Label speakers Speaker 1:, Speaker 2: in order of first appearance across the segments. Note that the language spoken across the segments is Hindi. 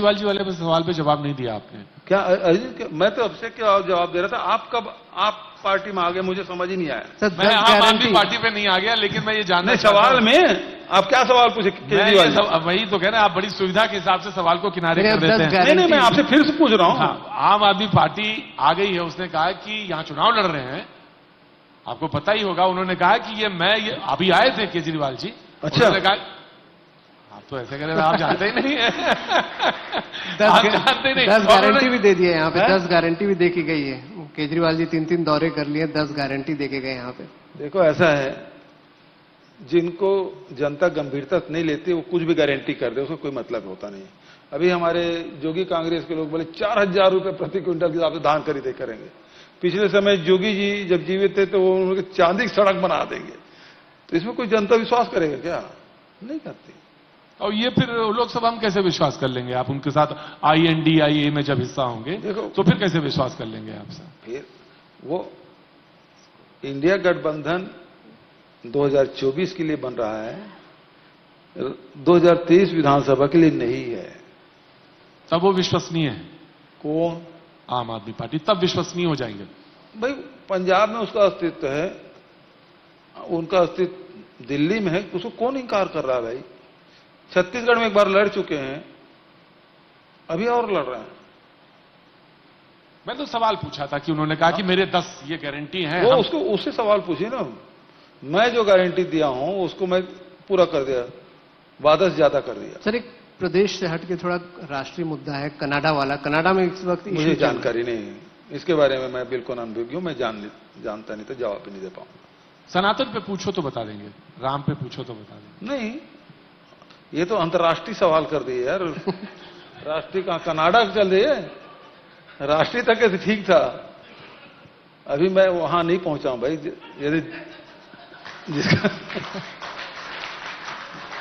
Speaker 1: केजरीवाल जी वाले सवाल पे जवाब नहीं दिया आपने।
Speaker 2: क्या मैं तो आपसे क्या जवाब दे रहा था, आप कब आप पार्टी में आ गए, मुझे समझ ही नहीं आया।
Speaker 1: मैं आम आदमी पार्टी पे नहीं आ गया, लेकिन मैं ये जानना
Speaker 2: सवाल में आप क्या सवाल पूछे केजरीवाल?
Speaker 1: वही तो कह रहे हैं, आप बड़ी सुविधा के हिसाब से सवाल को किनारे कर देते हैं।
Speaker 2: नहीं, मैं आपसे फिर से पूछ रहा हूँ।
Speaker 1: आम आदमी पार्टी आ गई है, उसने कहा कि यहाँ चुनाव लड़ रहे हैं, आपको पता ही होगा। उन्होंने कहा कि ये अभी आए थे केजरीवाल जी।
Speaker 2: अच्छा,
Speaker 1: उन्होंने कहा, आप तो ऐसे कह रहे हैं, आप जानते ही नहीं है।
Speaker 3: 10 गारंटी भी दे दी है यहाँ पे, 10 गारंटी भी दे की गई है। केजरीवाल जी 3-3 दौरे कर लिए, 10 गारंटी दे के गए यहाँ पे।
Speaker 2: देखो ऐसा है, जिनको जनता गंभीरता नहीं लेती वो कुछ भी गारंटी कर दे, उसको कोई मतलब होता नहीं। अभी हमारे जोगी कांग्रेस के लोग बोले 4000 रुपए प्रति क्विंटल के हिसाब से धान खरीदे करेंगे। पिछले समय जोगी जी जब जीवित थे तो वो उन्होंने चांदी की सड़क बना देंगे। तो इसमें कोई जनता विश्वास करेगा क्या? नहीं करती।
Speaker 1: और ये फिर लोकसभा में कैसे विश्वास कर लेंगे आप? उनके साथ INDIA में जब हिस्सा होंगे तो फिर कैसे विश्वास कर लेंगे आपसे?
Speaker 2: फिर वो इंडिया गठबंधन 2024 के लिए बन रहा है, 2023 विधानसभा के लिए नहीं है।
Speaker 1: तब वो विश्वसनीय है?
Speaker 2: कौन?
Speaker 1: आम आदमी पार्टी तब विश्वसनीय हो जाएंगे?
Speaker 2: भाई पंजाब में उसका अस्तित्व है, उनका अस्तित्व दिल्ली में है, उसको कौन इंकार कर रहा है भाई? छत्तीसगढ़ में एक बार लड़ चुके हैं, अभी और लड़ रहे हैं।
Speaker 1: मैं तो सवाल पूछा था कि उन्होंने कहा कि मेरे 10 ये गारंटी है।
Speaker 2: वो उसको उससे सवाल पूछिए ना। मैं जो गारंटी दिया हूं उसको मैं पूरा कर दिया, वादा से ज्यादा कर दिया।
Speaker 3: सर, एक प्रदेश से हट के थोड़ा राष्ट्रीय मुद्दा है कनाडा वाला। कनाडा में इस वक्त
Speaker 2: मुझे जानकारी नहीं है इसके बारे में, मैं बिल्कुल अनुभवी हूं, मैं जानता नहीं तो जवाब भी नहीं दे पाऊंगा।
Speaker 1: सनातन पे पूछो तो बता देंगे, राम पे पूछो तो बता देंगे।
Speaker 2: नहीं, ये तो अंतर्राष्ट्रीय सवाल कर दिए यार। राष्ट्रीय कहां, कनाडा चल दिए, राष्ट्रीय तक के ठीक था। अभी मैं वहां नहीं पहुंचा हूं भाई। यदि जिसका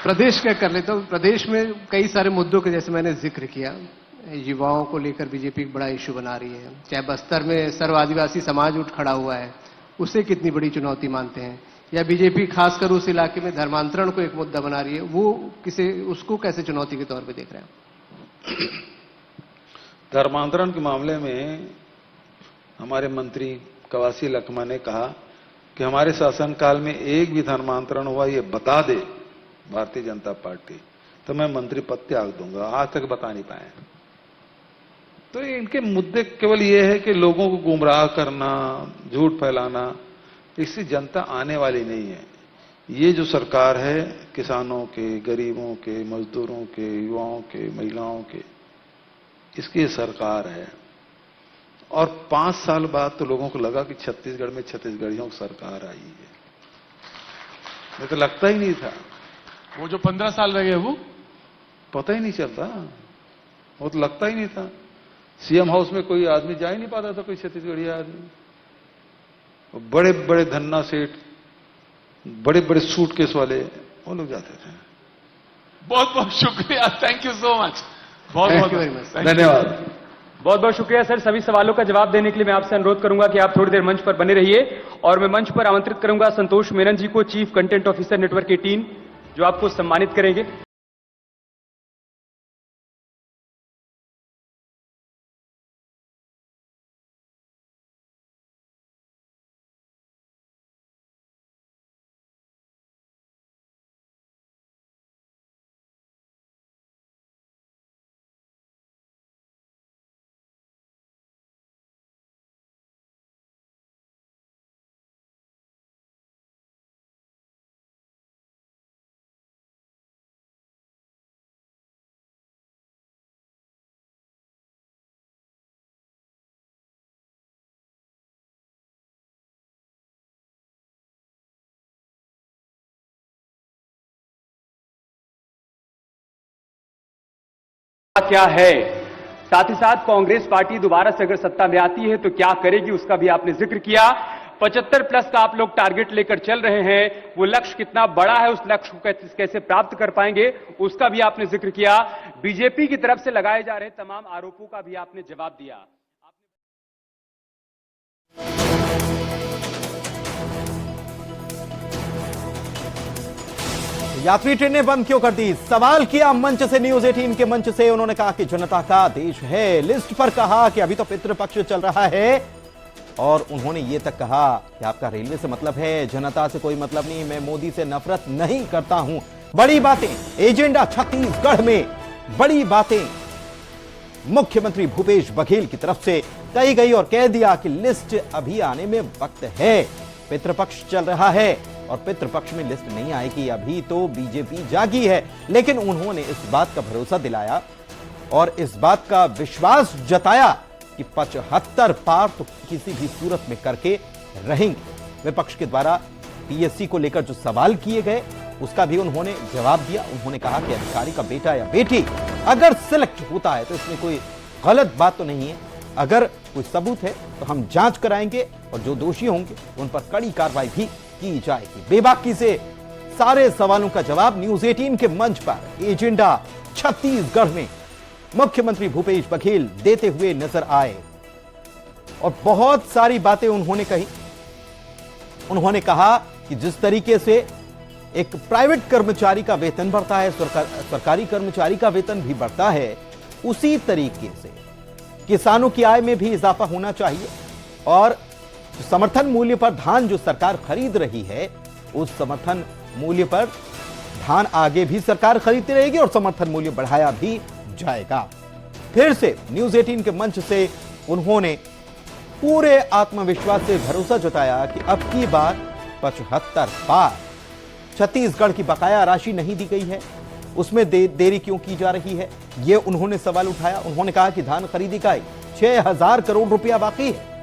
Speaker 3: प्रदेश का कर लेता हूं। प्रदेश में कई सारे मुद्दों के जैसे मैंने जिक्र किया, युवाओं को लेकर बीजेपी एक बड़ा इश्यू बना रही है। चाहे बस्तर में सर्व आदिवासी समाज उठ खड़ा हुआ है, उसे कितनी बड़ी चुनौती मानते हैं? या बीजेपी खासकर उस इलाके में धर्मांतरण को एक मुद्दा बना रही है, वो उसको कैसे चुनौती के तौर पे देख रहे हैं?
Speaker 2: धर्मांतरण के मामले में हमारे मंत्री कवासी लखमा ने कहा कि हमारे शासनकाल में एक भी धर्मांतरण हुआ ये बता दे भारतीय जनता पार्टी तो मैं मंत्री पद त्याग दूंगा। आज तक बता नहीं पाए। तो इनके मुद्दे केवल ये है कि लोगों को गुमराह करना, झूठ फैलाना, इससे जनता आने वाली नहीं है। ये जो सरकार है किसानों के, गरीबों के, मजदूरों के, युवाओं के, महिलाओं के, इसकी सरकार है। और 5 साल बाद तो लोगों को लगा कि छत्तीसगढ़ में छत्तीसगढ़ियों की सरकार आई है। मुझे तो लगता ही नहीं था।
Speaker 1: वो जो 15 साल रह गए वो
Speaker 2: पता ही नहीं चलता, वो तो लगता ही नहीं था। सीएम हाउस में कोई आदमी जा ही नहीं पाता था, कोई छत्तीसगढ़ी आदमी। बड़े बड़े धन्ना सेठ, बड़े बड़े सूटकेस वाले, वो लोग जाते थे।
Speaker 1: बहुत बहुत शुक्रिया, थैंक यू सो मच, बहुत बहुत
Speaker 2: धन्यवाद।
Speaker 4: बहुत बहुत शुक्रिया सर। सभी सवालों का जवाब देने के लिए मैं आपसे अनुरोध करूंगा कि आप थोड़ी देर मंच पर बने रहिए और मैं मंच पर आमंत्रित करूंगा संतोष मेनन जी को, चीफ कंटेंट ऑफिसर नेटवर्क 18, जो आपको सम्मानित करेंगे। क्या है, साथ ही साथ कांग्रेस पार्टी दोबारा से अगर सत्ता में आती है तो क्या करेगी, उसका भी आपने जिक्र किया। 75+ का आप लोग टारगेट लेकर चल रहे हैं, वो लक्ष्य कितना बड़ा है, उस लक्ष्य को कैसे प्राप्त कर पाएंगे, उसका भी आपने जिक्र किया। बीजेपी की तरफ से लगाए जा रहे तमाम आरोपों का भी आपने जवाब दिया।
Speaker 5: यात्री ट्रेनें बंद क्यों कर दी? सवाल किया मंच से, न्यूज 18 के मंच से। उन्होंने कहा कि जनता का देश है। लिस्ट पर कहा कि अभी तो पितृपक्ष चल रहा है और उन्होंने ये तक कहा कि आपका रेलवे से मतलब है, जनता से कोई मतलब नहीं, मैं मोदी से नफरत नहीं करता हूं। बड़ी बातें एजेंडा छत्तीसगढ़ में, बड़ी बातें मुख्यमंत्री भूपेश बघेल की तरफ से कही गई और कह दिया कि लिस्ट अभी आने में वक्त है, पितृपक्ष चल रहा है और पितृपक्ष में लिस्ट नहीं आएगी, अभी तो बीजेपी जागी है। लेकिन उन्होंने इस बात का भरोसा दिलाया और इस बात का विश्वास जताया कि 75 पार तो किसी भी सूरत में करके रहेंगे। विपक्ष के द्वारा पीएससी को लेकर जो सवाल किए गए उसका भी उन्होंने जवाब दिया। उन्होंने कहा कि अधिकारी का बेटा या बेटी अगर सिलेक्ट होता है तो इसमें कोई गलत बात तो नहीं है, अगर कोई सबूत है तो हम जांच कराएंगे और जो दोषी होंगे उन पर कड़ी कार्रवाई भी की जाएगी। बेबाकी से सारे सवालों का जवाब न्यूज 18 के मंच पर एजेंडा छत्तीसगढ़ में मुख्यमंत्री भूपेश बघेल देते हुए नजर आए और बहुत सारी बातें उन्होंने कही। उन्होंने कहा कि जिस तरीके से एक प्राइवेट कर्मचारी का वेतन बढ़ता है, सरकारी कर्मचारी का वेतन भी बढ़ता है, उसी तरीके से किसानों की आय में भी इजाफा होना चाहिए और समर्थन मूल्य पर धान जो सरकार खरीद रही है, उस समर्थन मूल्य पर धान आगे भी सरकार खरीदती रहेगी और समर्थन मूल्य बढ़ाया भी जाएगा। फिर से न्यूज 18 के मंच से उन्होंने पूरे आत्मविश्वास से भरोसा जताया कि अब की बार 75 पार। छत्तीसगढ़ की बकाया राशि नहीं दी गई है, उसमें देरी क्यों की जा रही है, यह उन्होंने सवाल उठाया। उन्होंने कहा कि धान खरीदी का 6,000 करोड़ रुपया बाकी है,